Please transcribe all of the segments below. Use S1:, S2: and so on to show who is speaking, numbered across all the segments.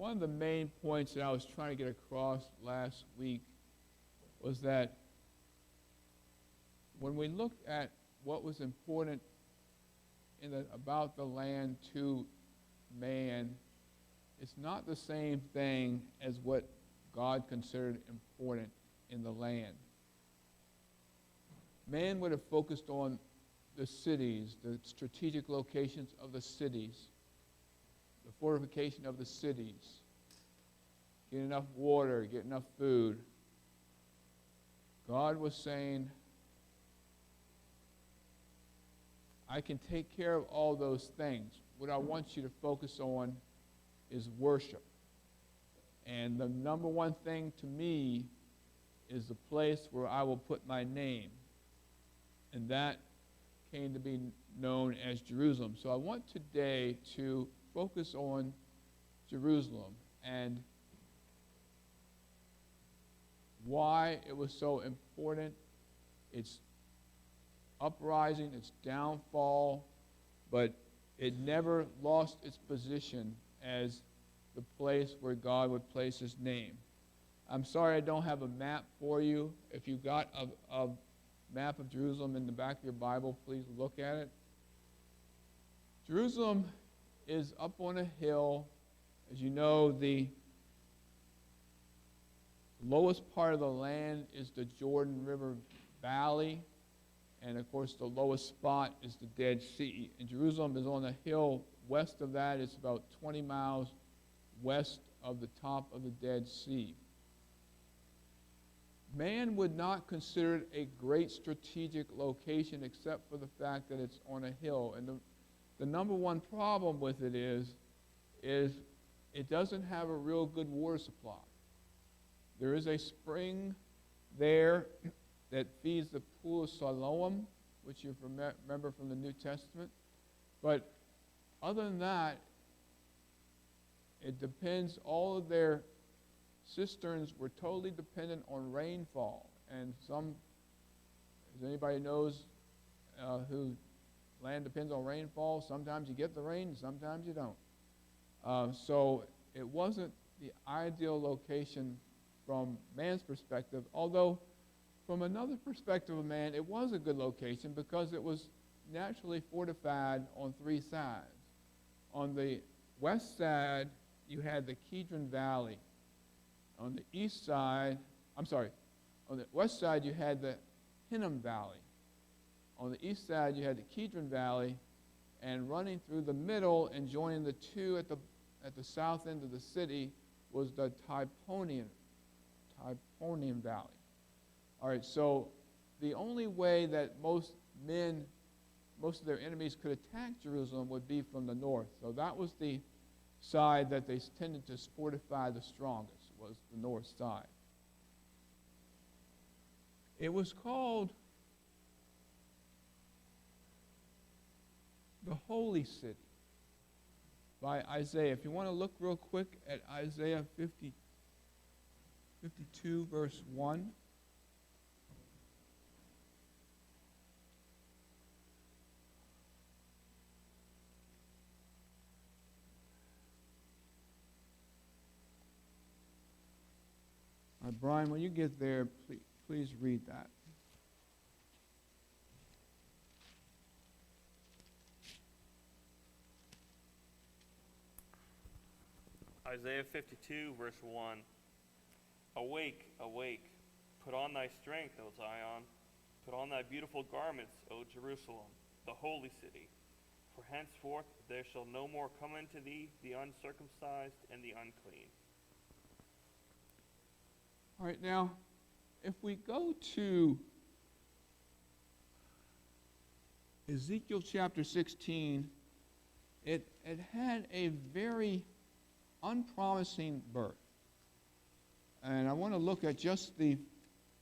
S1: one of the main points that I was trying to get across last week was that when we looked at what was important about the land to man, it's not the same thing as what God considered important in the land. Man would have focused on the cities, the strategic locations of the cities, the fortification of the cities, get enough water, get enough food. God was saying, I can take care of all those things. What I want you to focus on is worship. And the number one thing to me is the place where I will put my name. And that came to be known as Jerusalem. So I want today to focus on Jerusalem and why it was so important, its uprising, its downfall, but it never lost its position as the place where God would place his name. I'm sorry I don't have a map for you. If you got a map of Jerusalem in the back of your Bible, please look at it. Jerusalem is up on a hill. As you know, the lowest part of the land is the Jordan River Valley, and of course the lowest spot is the Dead Sea. And Jerusalem is on a hill west of that. It's about 20 miles west of the top of the Dead Sea. Man would not consider it a great strategic location except for the fact that it's on a hill. And the number one problem with it is it doesn't have a real good water supply. There is a spring there that feeds the pool of Siloam, which you remember from the New Testament. But other than that, it depends, all of their cisterns were totally dependent on rainfall. And as anybody knows who land depends on rainfall, sometimes you get the rain and sometimes you don't. So it wasn't the ideal location from man's perspective, although from another perspective of man, it was a good location because it was naturally fortified on three sides. On the west side, you had the Kidron Valley. On the east side, on the west side, you had the Hinnom Valley. On the east side, you had the Kidron Valley, and running through the middle and joining the two at the south end of the city was the Typonian Valley. All right, so the only way that most of their enemies could attack Jerusalem would be from the north. So that was the side that they tended to fortify the strongest, was the north side. It was called the Holy City by Isaiah. If you want to look real quick at Isaiah 52, verse 1. Brian, when you get there, please read that.
S2: Isaiah 52, verse 1. Awake, awake, put on thy strength, O Zion. Put on thy beautiful garments, O Jerusalem, the holy city. For henceforth there shall no more come unto thee the uncircumcised and the unclean.
S1: All right, now, if we go to Ezekiel chapter 16, it had a very unpromising birth. And I want to look at this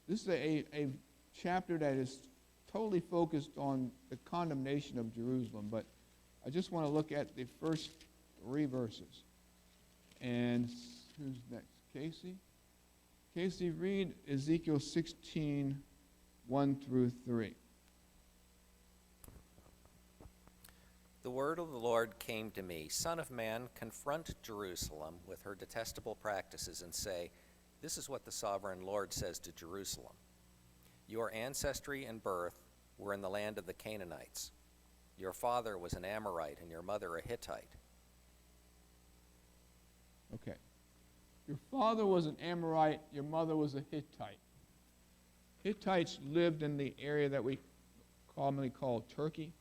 S1: is a chapter that is totally focused on the condemnation of Jerusalem, but I just want to look at the first three verses. And who's next? Casey? Casey, read Ezekiel 16, 1 through 3.
S3: The word of the Lord came to me, Son of man, confront Jerusalem with her detestable practices and say, this is what the sovereign Lord says to Jerusalem. Your ancestry and birth were in the land of the Canaanites. Your father was an Amorite and your mother a Hittite.
S1: Okay. Your father was an Amorite, your mother was a Hittite. Hittites lived in the area that we commonly call Turkey.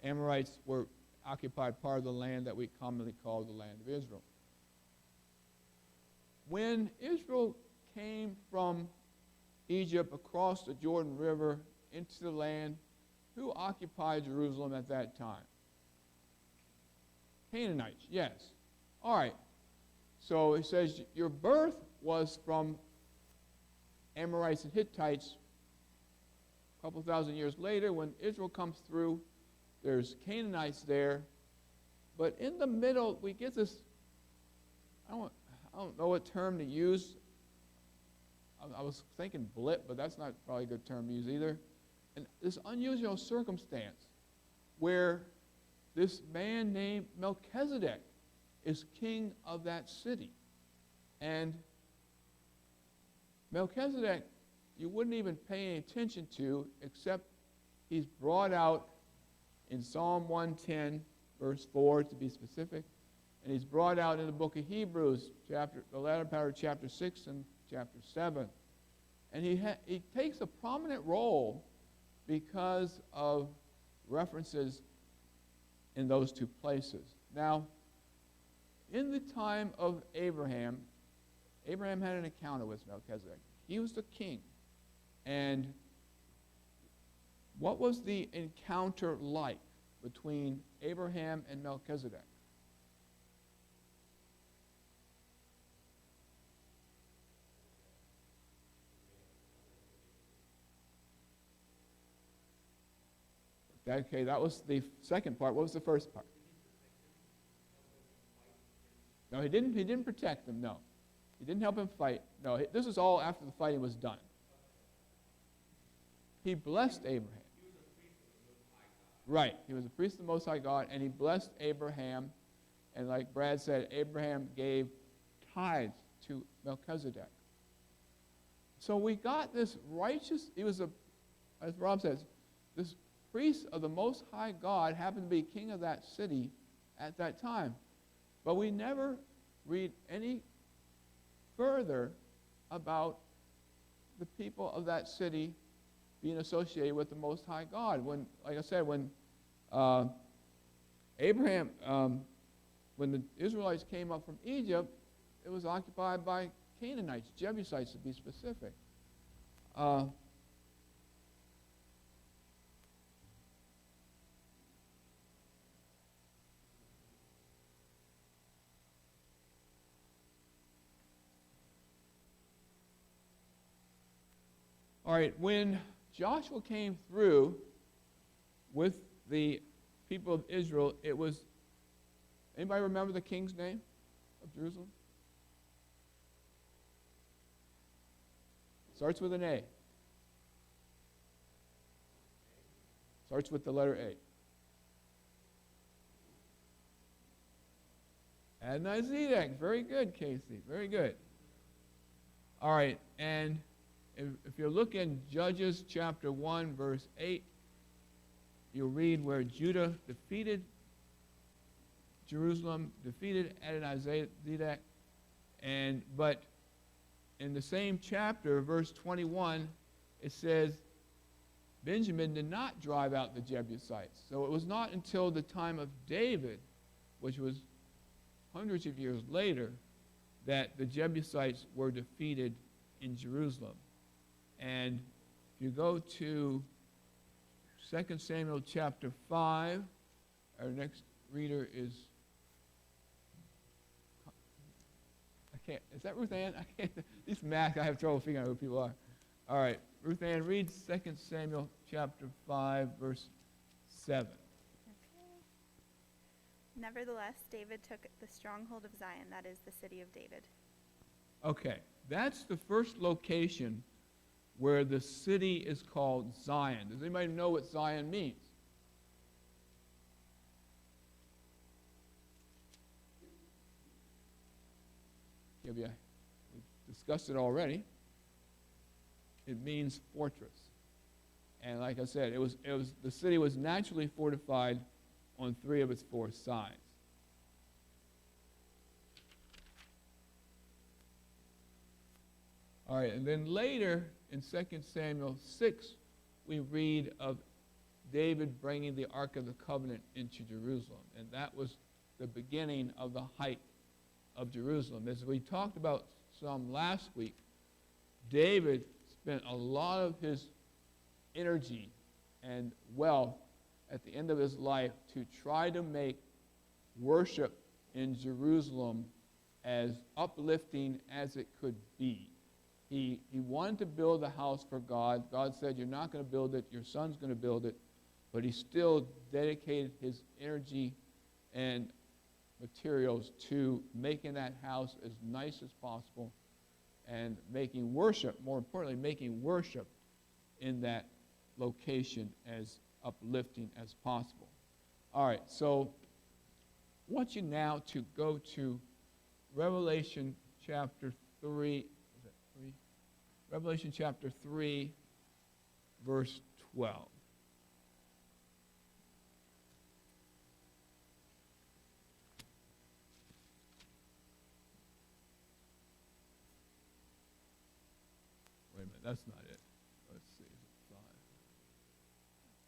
S1: Amorites were occupied part of the land that we commonly call the land of Israel. When Israel came from Egypt across the Jordan River into the land, who occupied Jerusalem at that time? Canaanites, yes. All right. So it says your birth was from Amorites and Hittites. A couple thousand years later, when Israel comes through, there's Canaanites there. But in the middle, we get this, I don't know what term to use. I was thinking blip, but that's not probably a good term to use either. And this unusual circumstance where this man named Melchizedek is king of that city. And Melchizedek, you wouldn't even pay any attention to, except he's brought out in Psalm 110, verse 4, to be specific, and he's brought out in the book of Hebrews, the latter part of chapter 6 and chapter 7. And he takes a prominent role because of references in those two places. Now, in the time of Abraham had an encounter with Melchizedek. He was the king. And what was the encounter like between Abraham and Melchizedek? Okay, that was the second part. What was the first part? No, he didn't protect him, no. He didn't help him fight. No, this is all after the fighting was done. He blessed Abraham. Right, he was a priest of the Most High God, and he blessed Abraham. And like Brad said, Abraham gave tithes to Melchizedek. So we got this righteous, he was as Rob says, this priest of the Most High God happened to be king of that city at that time. But we never read any further about the people of that city being associated with the Most High God. When, like I said, when Abraham, when the Israelites came up from Egypt, it was occupied by Canaanites, Jebusites to be specific. All right, when Joshua came through with the people of Israel, it was, anybody remember the king's name of Jerusalem? Starts with an A. Starts with the letter A. Adonai-Zedek. Very good, Casey. Very good. All right, and if you look in Judges chapter 1, verse 8, you'll read where Judah defeated Jerusalem, defeated Adonai-Zedek, but in the same chapter, verse 21, it says Benjamin did not drive out the Jebusites. So it was not until the time of David, which was hundreds of years later, that the Jebusites were defeated in Jerusalem. And if you go to 2 Samuel chapter 5, our next reader is, is that Ruth Ann? I can't, these math, I have trouble figuring out who people are. All right, Ruth Ann, read 2 Samuel chapter 5, verse 7.
S4: Okay. Nevertheless, David took the stronghold of Zion, that is the city of David.
S1: Okay, that's the first location where the city is called Zion. Does anybody know what Zion means? give you, we've discussed it already. It means fortress. And like I said, the city was naturally fortified on 3 of its 4 sides. All right, and then later in 2 Samuel 6, we read of David bringing the Ark of the Covenant into Jerusalem. And that was the beginning of the height of Jerusalem. As we talked about some last week, David spent a lot of his energy and wealth at the end of his life to try to make worship in Jerusalem as uplifting as it could be. He wanted to build a house for God. God said, you're not going to build it, your son's going to build it. But he still dedicated his energy and materials to making that house as nice as possible and making worship, more importantly, making worship in that location as uplifting as possible. All right, so I want you now to go to Revelation chapter 3. Is that 3? Revelation chapter 3, verse 12. Wait a minute, that's not it. Let's see, is it 5?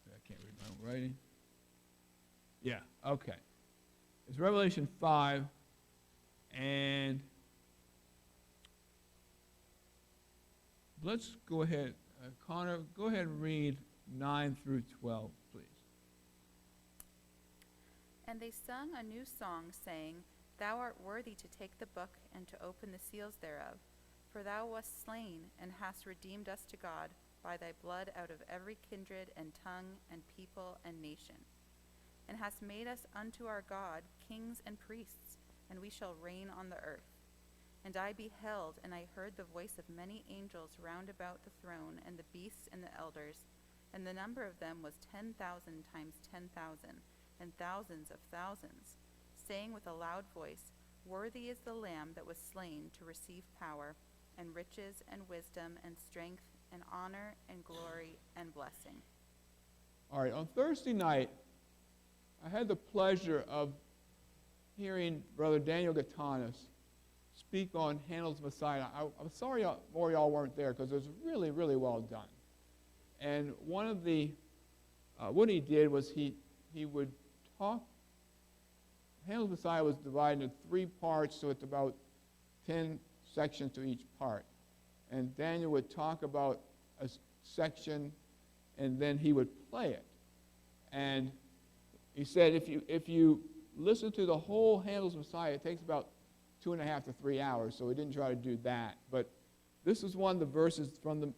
S1: I can't read my own writing. Yeah, okay. It's Revelation 5, and let's go ahead. Connor, go ahead and read 9 through 12, please.
S5: And they sung a new song, saying, Thou art worthy to take the book and to open the seals thereof. For thou wast slain, and hast redeemed us to God by thy blood out of every kindred and tongue and people and nation. And hast made us unto our God kings and priests, and we shall reign on the earth. And I beheld, and I heard the voice of many angels round about the throne, and the beasts and the elders, and the number of them was 10,000 times 10,000, and thousands of thousands, saying with a loud voice, Worthy is the Lamb that was slain to receive power, and riches, and wisdom, and strength, and honor, and glory, and blessing.
S1: All right, on Thursday night, I had the pleasure of hearing Brother Daniel Gatanis speak on Handel's Messiah. I'm sorry more y'all weren't there because it was really, really well done. And one of the, what he did was he would talk. Handel's Messiah was divided into 3 parts, so it's about 10 sections to each part. And Daniel would talk about a section, and then he would play it. And he said if you listen to the whole Handel's Messiah, it takes about 2.5 to 3 hours, so we didn't try to do that. But this is one of the verses from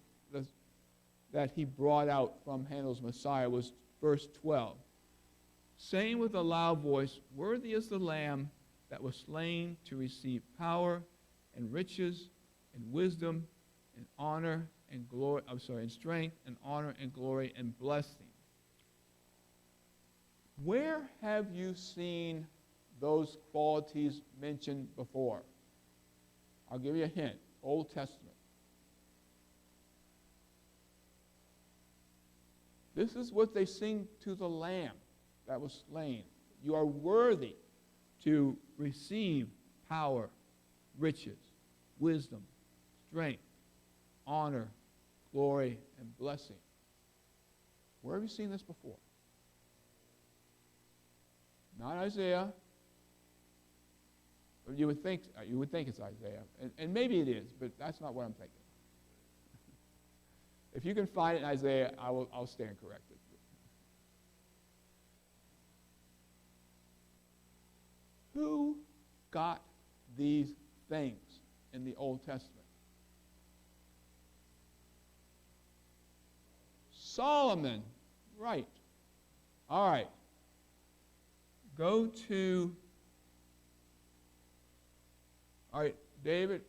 S1: that he brought out from Handel's Messiah, was verse 12. Saying with a loud voice, Worthy is the Lamb that was slain to receive power and riches and wisdom and honor and glory, and strength and honor and glory and blessing. Where have you seen those qualities mentioned before? I'll give you a hint. Old Testament. This is what they sing to the Lamb that was slain. You are worthy to receive power, riches, wisdom, strength, honor, glory, and blessing. Where have you seen this before? Not Isaiah. You would think it's Isaiah, and maybe it is, but that's not what I'm thinking. If you can find it in Isaiah, I'll stand corrected. Who got these things in the Old Testament? Solomon, right. All right. Go to, all right, David,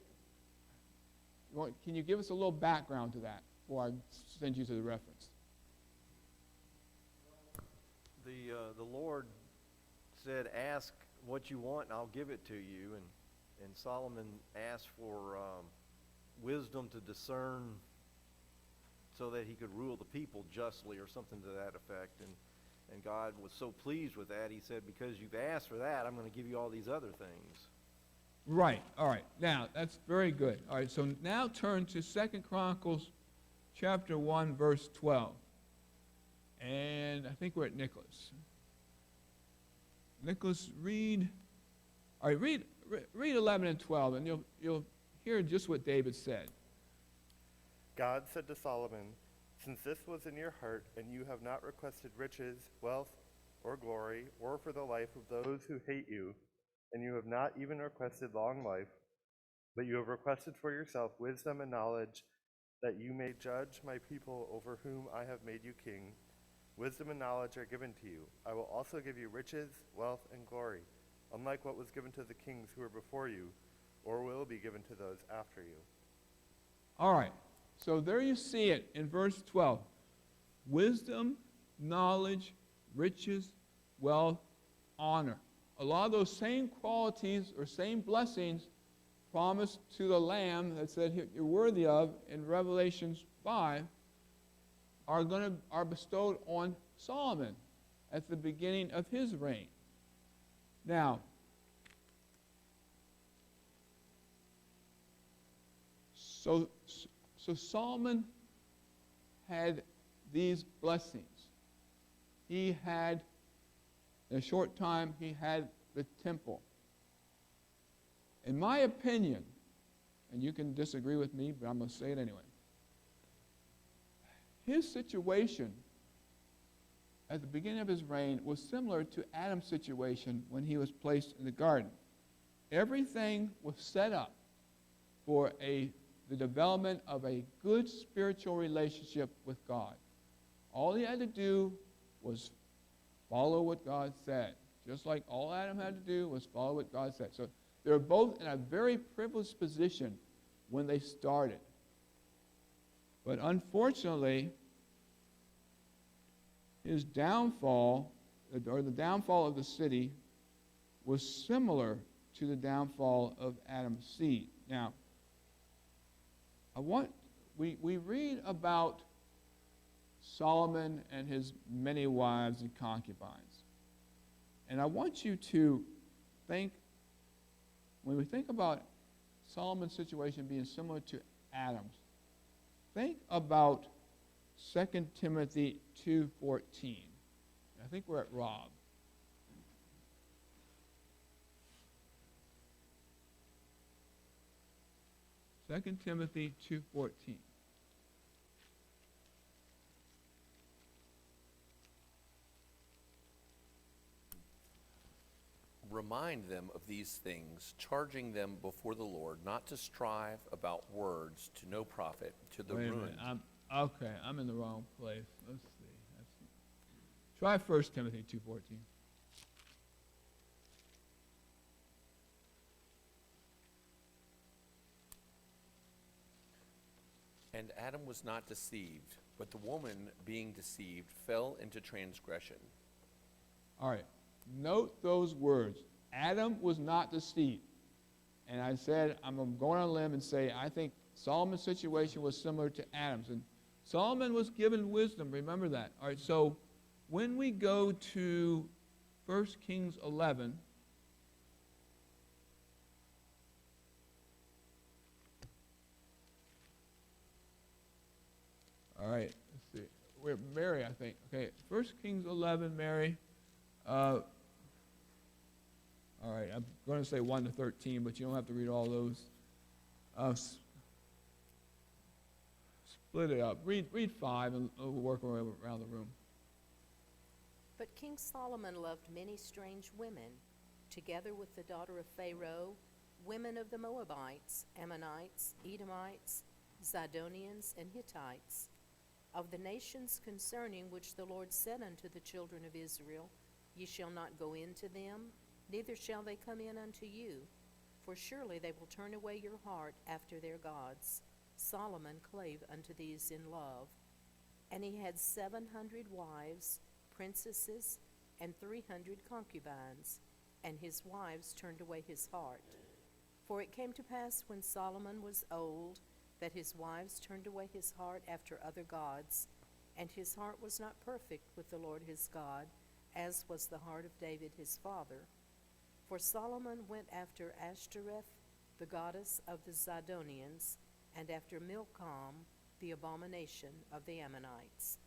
S1: can you give us a little background to that before I send you to the reference?
S6: The Lord said, ask what you want and I'll give it to you. And and Solomon asked for wisdom to discern so that he could rule the people justly, or something to that effect. And God was so pleased with that, he said, because you've asked for that, I'm going to give you all these other things.
S1: Right, all right. Now, that's very good. All right, so now turn to 2 Chronicles chapter 1, verse 12. And I think we're at Nicholas. Nicholas, read 11 and 12, and you'll hear just what David said.
S7: God said to Solomon, "Since this was in your heart, and you have not requested riches, wealth, or glory, or for the life of those who hate you, and you have not even requested long life, but you have requested for yourself wisdom and knowledge, that you may judge my people over whom I have made you king. Wisdom and knowledge are given to you. I will also give you riches, wealth, and glory, unlike what was given to the kings who were before you, or will be given to those after you."
S1: All right, so there you see it in verse 12. Wisdom, knowledge, riches, wealth, honor. A lot of those same qualities or same blessings promised to the Lamb that said you're worthy of in Revelation 5 are bestowed on Solomon at the beginning of his reign. Now, so Solomon had these blessings. He had, in a short time, he had the temple. In my opinion, and you can disagree with me, but I'm going to say it anyway, his situation at the beginning of his reign was similar to Adam's situation when he was placed in the garden. Everything was set up for the development of a good spiritual relationship with God. All he had to do was follow what God said, just like all Adam had to do was follow what God said. So they were both in a very privileged position when they started. But unfortunately, his downfall, or the downfall of the city, was similar to the downfall of Adam's seed. Now, we read about Solomon and his many wives and concubines. And I want you to think, when we think about Solomon's situation being similar to Adam's, think about 2 Timothy 2:14. I think we're at Rob. Second Timothy 2:14.
S8: Remind them of these things, charging them before the Lord not to strive about words to no profit, to the
S1: Wait a
S8: ruin.
S1: minute. I'm in the wrong place. Let's see. Try 1 Timothy 2:14.
S8: And Adam was not deceived, but the woman, being deceived, fell into transgression.
S1: All right. Note those words. Adam was not deceived. And I said, I'm going on a limb and say, I think Solomon's situation was similar to Adam's. And Solomon was given wisdom. Remember that. All right. So when we go to 1 Kings 11, all right, let's see. We're Mary, I think. Okay, 1 Kings 11, Mary. All right, I'm going to say 1 to 13, but you don't have to read all those. Split it up. Read 5, and we'll work our way around the room.
S9: But King Solomon loved many strange women, together with the daughter of Pharaoh, women of the Moabites, Ammonites, Edomites, Zidonians, and Hittites, of the nations concerning which the Lord said unto the children of Israel, Ye shall not go in to them, neither shall they come in unto you, for surely they will turn away your heart after their gods. Solomon clave unto these in love. And he had 700 wives, princesses, and 300 concubines, and his wives turned away his heart. For it came to pass when Solomon was old, that his wives turned away his heart after other gods, and his heart was not perfect with the Lord his God, as was the heart of David his father. For Solomon went after Ashtoreth, the goddess of the Zidonians, and after Milcom, the abomination of the Ammonites.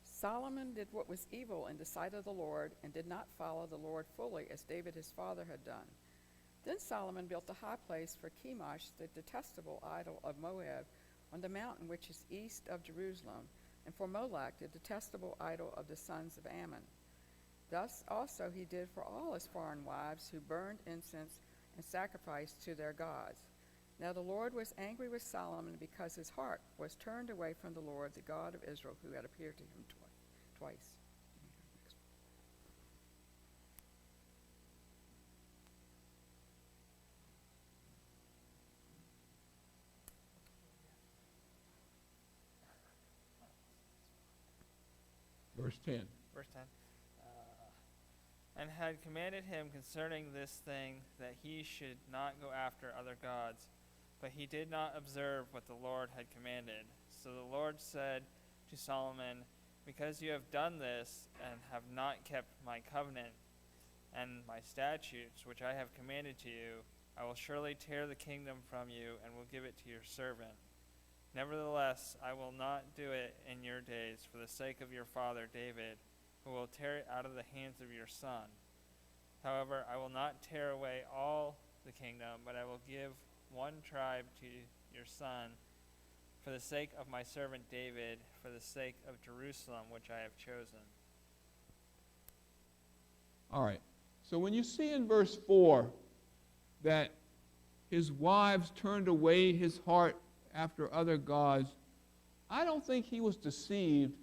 S10: Solomon did what was evil in the sight of the Lord, and did not follow the Lord fully, as David his father had done. Then Solomon built a high place for Chemosh, the detestable idol of Moab, on the mountain which is east of Jerusalem, and for Molech, the detestable idol of the sons of Ammon. Thus also he did for all his foreign wives, who burned incense and sacrificed to their gods. Now the Lord was angry with Solomon, because his heart was turned away from the Lord, the God of Israel, who had appeared to him twice.
S1: Verse 10.
S11: Verse 10. And had commanded him concerning this thing, that he should not go after other gods. But he did not observe what the Lord had commanded. So the Lord said to Solomon, because you have done this, and have not kept my covenant and my statutes, which I have commanded to you, I will surely tear the kingdom from you, and will give it to your servant. Nevertheless, I will not do it in your days, for the sake of your father David, who will tear it out of the hands of your son. However, I will not tear away all the kingdom, but I will give one tribe to your son, for the sake of my servant David, for the sake of Jerusalem, which I have chosen.
S1: All right. So when you see in verse 4 that his wives turned away his heart after other gods, I don't think he was deceived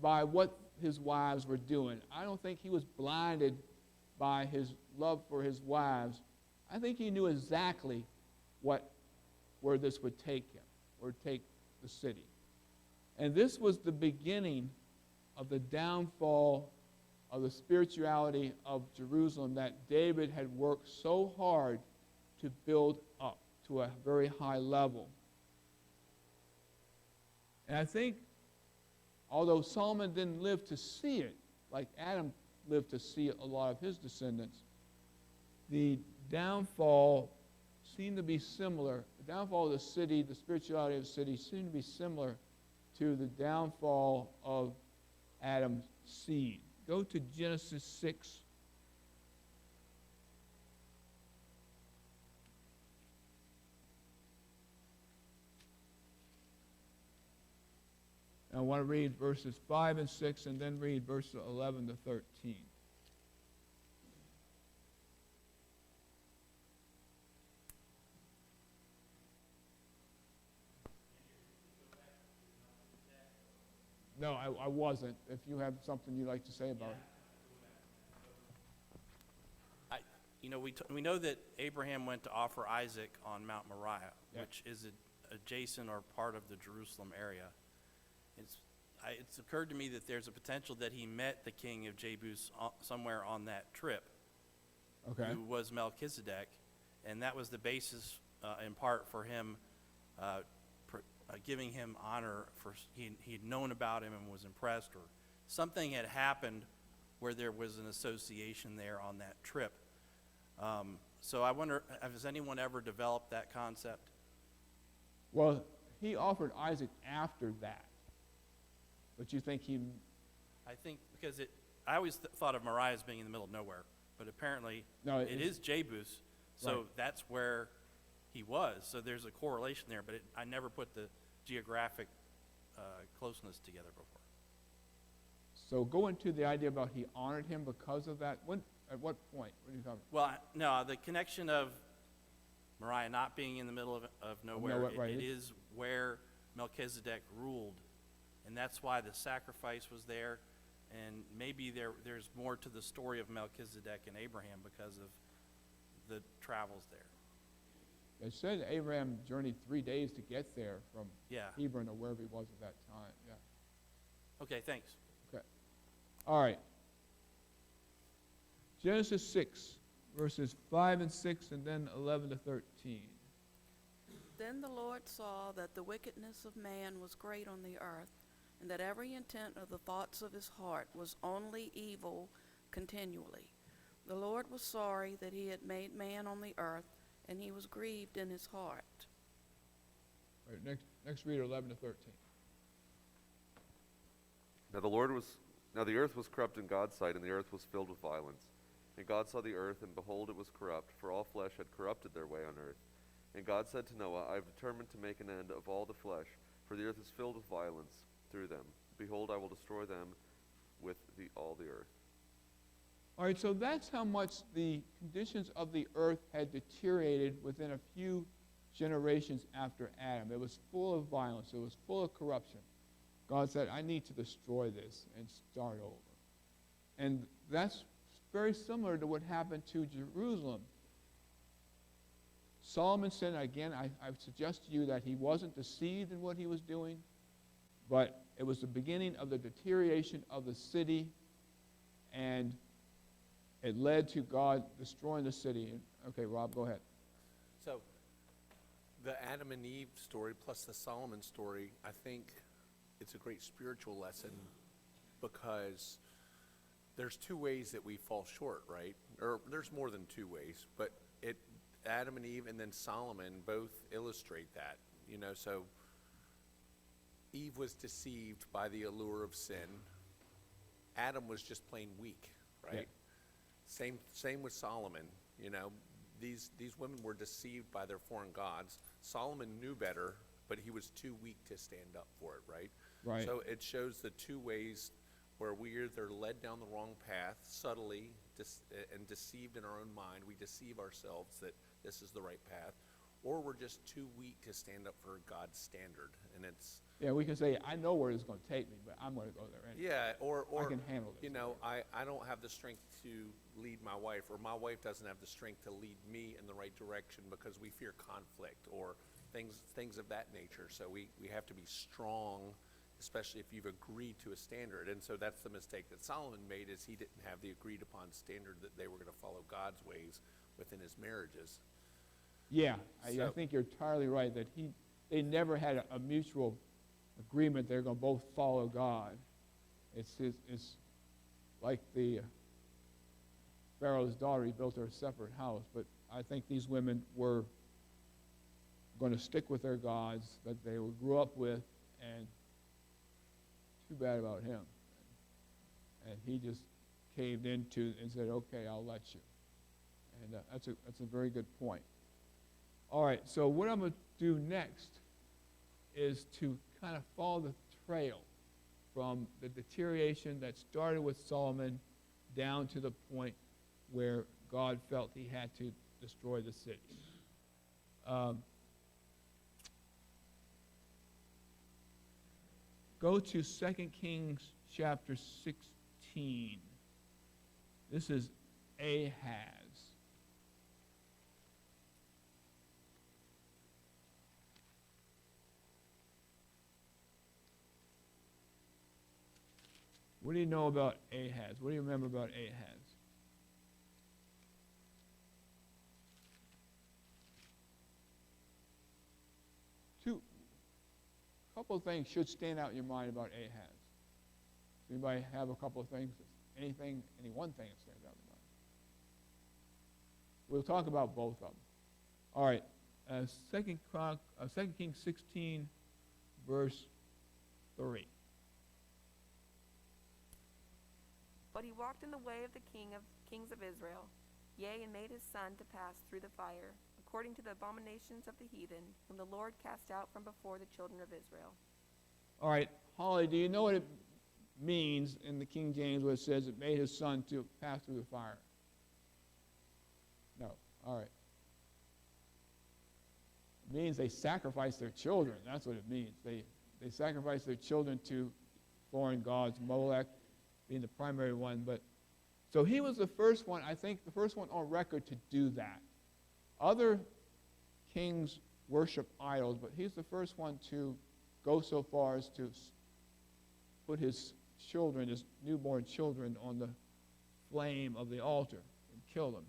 S1: by what his wives were doing. I don't think he was blinded by his love for his wives. I think he knew exactly where this would take him, or take the city. And this was the beginning of the downfall of the spirituality of Jerusalem that David had worked so hard to build up to a very high level. And I think, although Solomon didn't live to see it, like Adam lived to see a lot of his descendants, the downfall seemed to be similar. The downfall of the city, the spirituality of the city, seemed to be similar to the downfall of Adam's seed. Go to Genesis 6. I want to read verses 5 and 6, and then read verses 11 to 13. No, I wasn't. If you have something you'd like to say about it.
S12: We know that Abraham went to offer Isaac on Mount Moriah,
S1: Yeah.
S12: which is adjacent or part of the Jerusalem area. It's occurred to me that there's a potential that he met the king of Jebus somewhere on that trip,
S1: Okay.
S12: who was Melchizedek, and that was the basis in part for him giving him honor. For he'd known about him and was impressed, or something had happened where there was an association there on that trip. So I wonder, has anyone ever developed that concept?
S1: Well, he offered Isaac after that. But you think he...
S12: I think because I always thought of Moriah as being in the middle of nowhere, but apparently
S1: No,
S12: it is Jebus, so
S1: Right.
S12: that's where he was. So there's a correlation there, but I never put the geographic closeness together before.
S1: So go into the idea about he honored him because of that. At what point? What are you talking about?
S12: Well, no, the connection of Moriah not being in the middle of nowhere,
S1: nowhere, right.
S12: it is where Melchizedek ruled, and that's why the sacrifice was there. And maybe there's more to the story of Melchizedek and Abraham because of the travels there.
S1: They said Abraham journeyed 3 days to get there from
S12: Yeah.
S1: Hebron or wherever he was at that time. Yeah.
S12: Okay, thanks.
S1: Okay. All right. Genesis 6, verses 5 and 6, and then 11 to 13.
S13: Then the Lord saw that the wickedness of man was great on the earth, and that every intent of the thoughts of his heart was only evil continually. The Lord was sorry that he had made man on the earth, and he was grieved in his heart.
S1: All right, next reader, 11 to 13.
S14: Now the earth was corrupt in God's sight, and the earth was filled with violence. And God saw the earth, and behold, it was corrupt, for all flesh had corrupted their way on earth. And God said to Noah, I have determined to make an end of all the flesh, for the earth is filled with violence through them. Behold, I will destroy them with all the earth.
S1: All right, so that's how much the conditions of the earth had deteriorated within a few generations after Adam. It was full of violence. It was full of corruption. God said, I need to destroy this and start over. And that's very similar to what happened to Jerusalem. Solomon said, again, I suggest to you that he wasn't deceived in what he was doing, but it was the beginning of the deterioration of the city, and it led to God destroying the city. Okay, Rob, go ahead.
S8: So, the Adam and Eve story plus the Solomon story, I think it's a great spiritual lesson because there's two ways that we fall short, right? Or there's more than two ways, but Adam and Eve and then Solomon both illustrate that. You know, so Eve was deceived by the allure of sin. Adam was just plain weak, right? Yeah. Same with Solomon. You know, these women were deceived by their foreign gods. Solomon knew better, but he was too weak to stand up for it, right?
S1: Right.
S8: So it shows the two ways where we either led down the wrong path subtly and deceived in our own mind. We deceive ourselves that this is the right path, or we're just too weak to stand up for God's standard. And it's
S1: we can say, I know where it's going to take me, but I'm going to go there anyway.
S8: Yeah, or
S1: I can handle this.
S8: You know, I don't have the strength to lead my wife, or my wife doesn't have the strength to lead me in the right direction because we fear conflict or things of that nature. So we have to be strong, especially if you've agreed to a standard. And so that's the mistake that Solomon made, is he didn't have the agreed upon standard that they were going to follow God's ways within his marriages.
S1: Yeah, I think you're entirely right that they never had a mutual agreement they're going to both follow God. It's like the Pharaoh's daughter, he built her a separate house, but I think these women were going to stick with their gods that they grew up with, and too bad about him. And he just caved into and said, okay, I'll let you. And that's a very good point. All right, so what I'm going to do next is to kind of follow the trail from the deterioration that started with Solomon down to the point where God felt he had to destroy the city. Go to 2 Kings chapter 16. This is Ahaz. What do you know about Ahaz? What do you remember about Ahaz? A couple of things should stand out in your mind about Ahaz. Does anybody have a couple of things? Any one thing that stands out in your mind? We'll talk about both of them. All right. 2 Kings 16, verse 3.
S15: But he walked in the way of the kings of Israel, yea, and made his son to pass through the fire, according to the abominations of the heathen, whom the Lord cast out from before the children of Israel. All
S1: right, Holly, do you know what it means in the King James where it says it made his son to pass through the fire? No. All right. It means they sacrificed their children. That's what it means. They sacrificed their children to foreign gods, Molech being the primary one. But so he was the first one, I think, the first one on record to do that. Other kings worship idols, but he's the first one to go so far as to put his children, his newborn children, on the flame of the altar. killed him.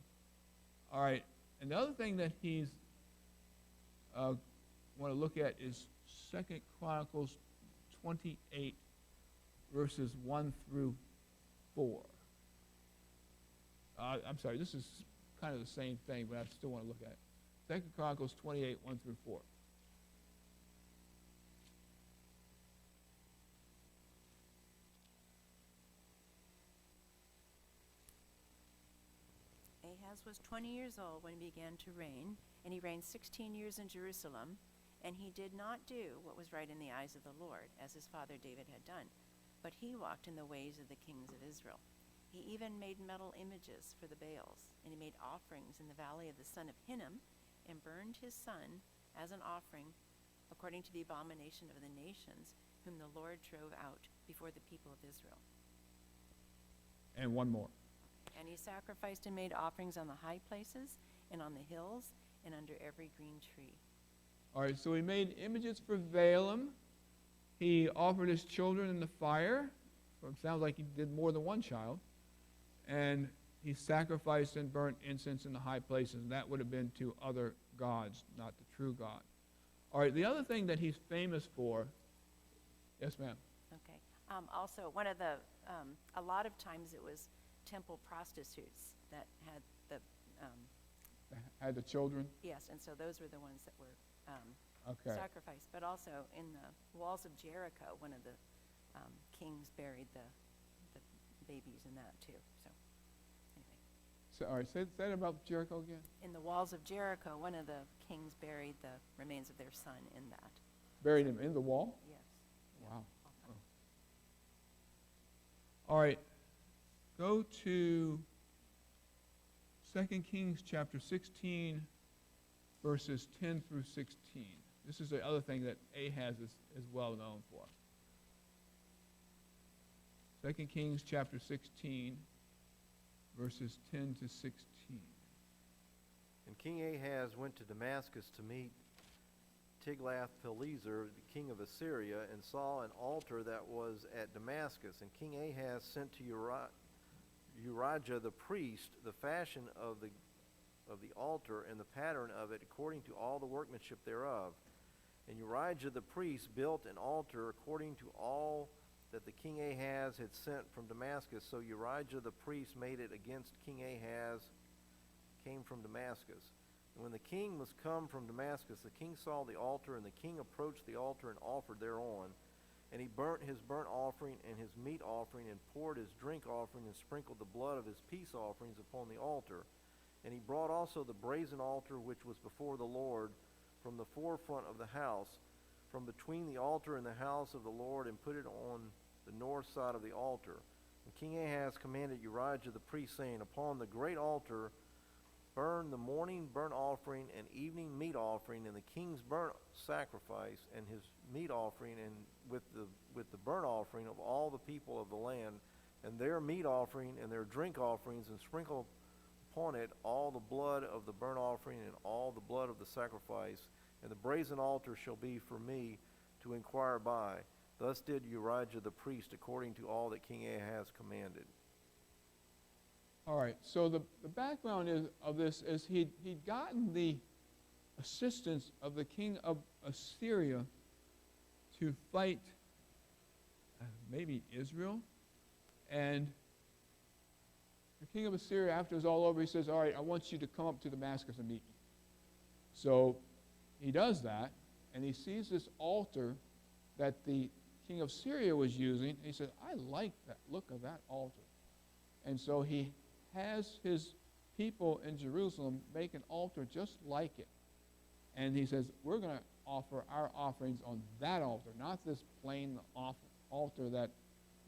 S1: All right, and the other thing that he's want to look at is 2 Chronicles 28, verses 1 through 4. I'm sorry, this is kind of the same thing, but I still want to look at it. 2 Chronicles 28, 1 through 4.
S16: Ahaz was 20 years old when he began to reign, and he reigned 16 years in Jerusalem, and he did not do what was right in the eyes of the Lord, as his father David had done, but he walked in the ways of the kings of Israel. He even made metal images for the Baals, and he made offerings in the valley of the son of Hinnom, and burned his son as an offering, according to the abomination of the nations, whom the Lord drove out before the people of Israel.
S1: And one more.
S16: And he sacrificed and made offerings on the high places, and on the hills, and under every green tree.
S1: All right, so he made images for Balaam. He offered his children in the fire. It sounds like he did more than one child. And he sacrificed and burnt incense in the high places. And that would have been to other gods, not the true God. All right, the other thing that he's famous for, yes, ma'am.
S16: Okay. Also, one of the, a lot of times it was temple prostitutes that had the,
S1: Had the children?
S16: yes, and so those were the ones that were
S1: Okay.
S16: sacrificed. But also in the walls of Jericho, one of the kings buried the babies in that too. So anyway.
S1: So, all right, say that about Jericho again.
S16: In the walls of Jericho, one of the kings buried the remains of their son in that.
S1: Buried him in the wall?
S16: Yes.
S1: Wow. Oh. All right, go to 2 Kings chapter 16, verses 10 through 16. This is the other thing that Ahaz is well known for. 2 Kings chapter 16, verses 10 to 16.
S6: And King Ahaz went to Damascus to meet Tiglath-Pileser, the king of Assyria, and saw an altar that was at Damascus. And King Ahaz sent to Urijah the priest the fashion of the altar and the pattern of it according to all the workmanship thereof. And Urijah the priest built an altar according to all that the king Ahaz had sent from Damascus. So Urijah the priest made it against King Ahaz, came from Damascus. And when the king was come from Damascus, the king saw the altar, and the king approached the altar and offered thereon. And he burnt his burnt offering and his meat offering, and poured his drink offering, and sprinkled the blood of his peace offerings upon the altar. And he brought also the brazen altar which was before the Lord from the forefront of the house, from between the altar and the house of the Lord, and put it on the north side of the altar. And King Ahaz commanded Urijah the priest, saying, Upon the great altar burn the morning burnt offering and evening meat offering, and the king's burnt sacrifice and his meat offering, and with the burnt offering of all the people of the land, and their meat offering and their drink offerings, and sprinkle upon it all the blood of the burnt offering and all the blood of the sacrifice. And the brazen altar shall be for me to inquire by. Thus did Urijah the priest according to all that King Ahaz commanded.
S1: All right, so the background of this is he'd gotten the assistance of the king of Assyria to fight maybe Israel. And the king of Assyria, after it's all over, he says, all right, I want you to come up to Damascus and meet me. So he does that, and he sees this altar that the king of Syria was using, and he said, I like that look of that altar. And so he has his people in Jerusalem make an altar just like it. And he says, we're going to offer our offerings on that altar, not this plain altar that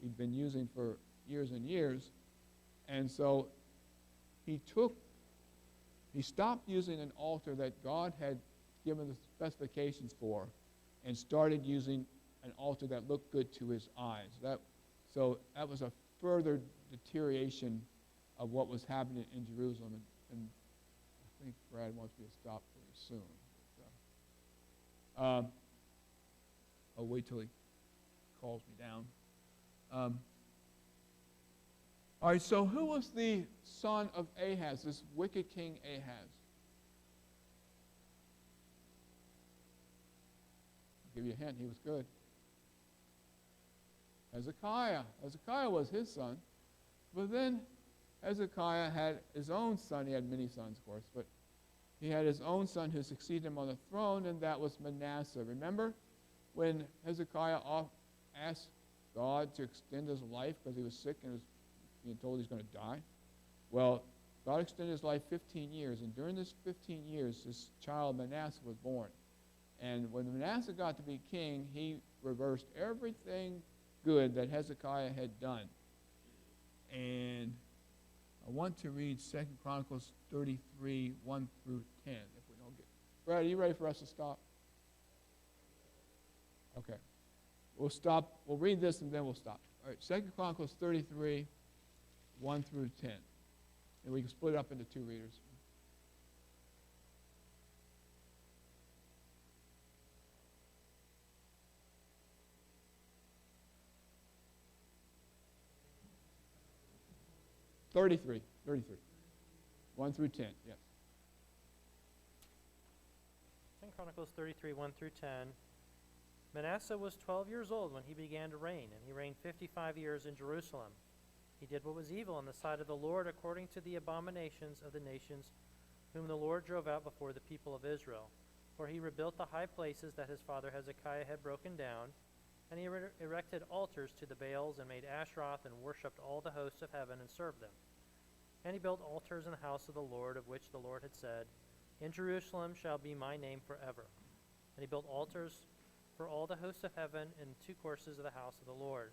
S1: we've been using for years and years. And so he stopped using an altar that God had given the specifications for and started using an altar that looked good to his eyes. So that was a further deterioration of what was happening in Jerusalem. And I think Brad wants me to stop pretty soon. I'll wait till he calls me down. All right, so who was the son of Ahaz, this wicked king Ahaz? I'll give you a hint, he was good. Hezekiah. Hezekiah was his son. But then Hezekiah had his own son. He had many sons, of course, but he had his own son who succeeded him on the throne, and that was Manasseh. Remember when Hezekiah asked God to extend his life because he was sick and was being told he's going to die? Well, God extended his life 15 years, and during this 15 years, this child Manasseh was born. And when Manasseh got to be king, he reversed everything good that Hezekiah had done. And I want to read 2 Chronicles 33, 1 through 10, if we don't get... Brad, are you ready for us to stop? Okay. We'll stop. We'll read this and then we'll stop. All right, 2 Chronicles 33, 1 through 10. And we can split it up into two readers. Thirty-three. 1 through 10, yes.
S17: 2 Chronicles 33, 1 through 10. Manasseh was 12 years old when he began to reign, and he reigned 55 years in Jerusalem. He did what was evil in the sight of the Lord according to the abominations of the nations whom the Lord drove out before the people of Israel. For he rebuilt the high places that his father Hezekiah had broken down, and he erected altars to the Baals and made Ashtaroth and worshipped all the hosts of heaven and served them. And he built altars in the house of the Lord, of which the Lord had said, In Jerusalem shall be my name forever. And he built altars for all the hosts of heaven in 2 courses of the house of the Lord.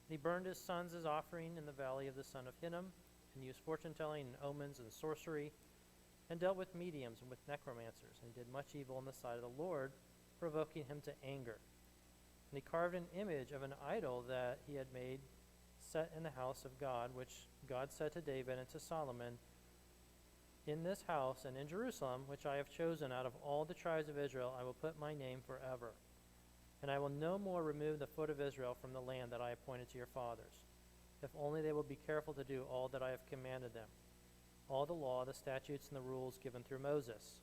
S17: And he burned his sons as offering in the valley of the son of Hinnom, and used fortune-telling and omens and sorcery, and dealt with mediums and with necromancers. And he did much evil in the sight of the Lord, provoking him to anger. And he carved an image of an idol that he had made, set in the house of God, which God said to David and to Solomon, In this house and in Jerusalem, which I have chosen out of all the tribes of Israel, I will put my name forever. And I will no more remove the foot of Israel from the land that I appointed to your fathers, if only they will be careful to do all that I have commanded them, all the law, the statutes, and the rules given through Moses.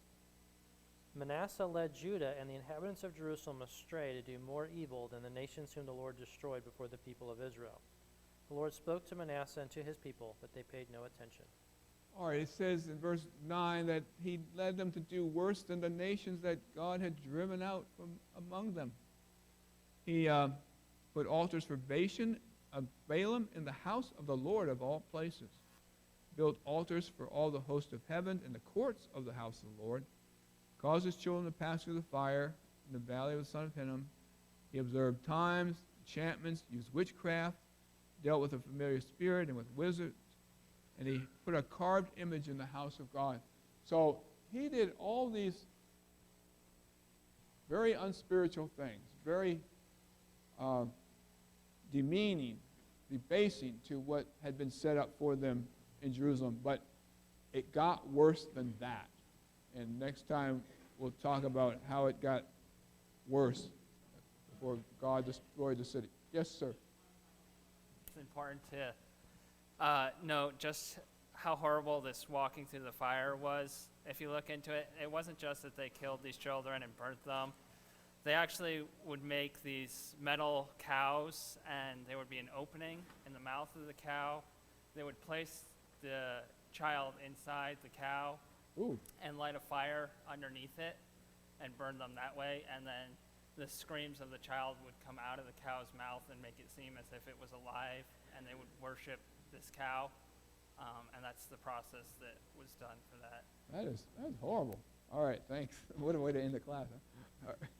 S17: Manasseh led Judah and the inhabitants of Jerusalem astray to do more evil than the nations whom the Lord destroyed before the people of Israel. The Lord spoke to Manasseh and to his people, but they paid no attention.
S1: All right, it says in verse 9 that he led them to do worse than the nations that God had driven out from among them. He put altars for Balaam in the house of the Lord of all places. Built altars for all the host of heaven in the courts of the house of the Lord. Caused his children to pass through the fire in the valley of the son of Hinnom. He observed times, enchantments, used witchcraft, dealt with a familiar spirit and with wizards, and he put a carved image in the house of God. So he did all these very unspiritual things, very demeaning, debasing to what had been set up for them in Jerusalem. But it got worse than that. And next time we'll talk about how it got worse before God destroyed the city. Yes, sir.
S11: It's important to note just how horrible this walking through the fire was. If you look into it, it wasn't just that they killed these children and burnt them. They actually would make these metal cows, and there would be an opening in the mouth of the cow. They would place the child inside the cow and light a fire underneath it and burn them that way. And then the screams of the child would come out of the cow's mouth and make it seem as if it was alive, and they would worship this cow. And that's the process that was done for that.
S1: That's horrible. All right, thanks. What a way to end the class, huh? All right.